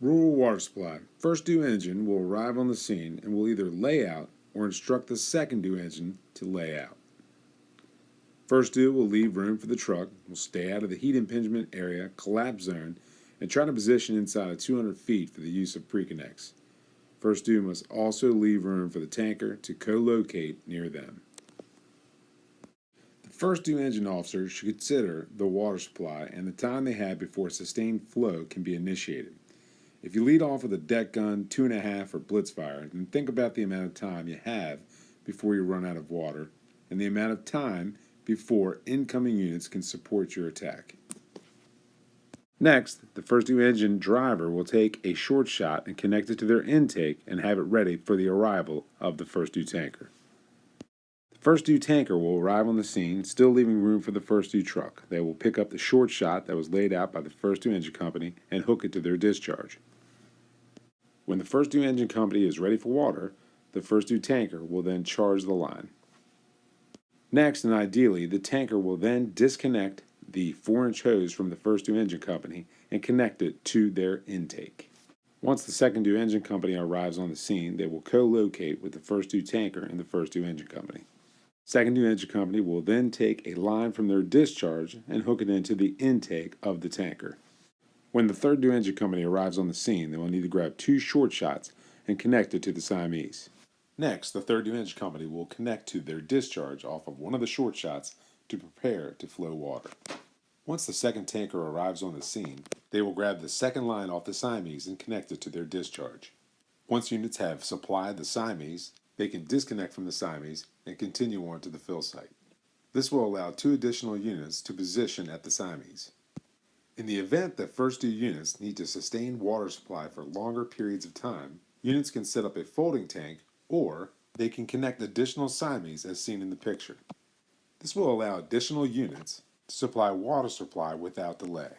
Rural water supply. First due engine will arrive on the scene and will either lay out or instruct the second due engine to lay out. First due will leave room for the truck, will stay out of the heat impingement area, collapse zone, and try to position inside of 200 feet for the use of pre-connects. First due must also leave room for the tanker to co-locate near them. The first due engine officer should consider the water supply and the time they have before sustained flow can be initiated. If you lead off with a deck gun, 2.5, or blitz fire, then think about the amount of time you have before you run out of water and the amount of time before incoming units can support your attack. Next, the first due engine driver will take a short shot and connect it to their intake and have it ready for the arrival of the first due tanker. The first due tanker will arrive on the scene, still leaving room for the first due truck. They will pick up the short shot that was laid out by the first due engine company and hook it to their discharge. When the first due engine company is ready for water, the first due tanker will then charge the line. Next, and ideally, the tanker will then disconnect the 4-inch hose from the first due engine company and connect it to their intake. Once the second due engine company arrives on the scene, they will co-locate with the first due tanker and the first due engine company. Second due engine company will then take a line from their discharge and hook it into the intake of the tanker. When the third due engine company arrives on the scene, they will need to grab 2 short shots and connect it to the Siamese. Next, the third due engine company will connect to their discharge off of one of the short shots to prepare to flow water. Once the second tanker arrives on the scene, they will grab the second line off the Siamese and connect it to their discharge. Once units have supplied the Siamese, they can disconnect from the Siamese and continue on to the fill site. This will allow 2 additional units to position at the Siamese. In the event that first due units need to sustain water supply for longer periods of time, units can set up a folding tank or they can connect additional Siamese as seen in the picture. This will allow additional units to supply water supply without delay.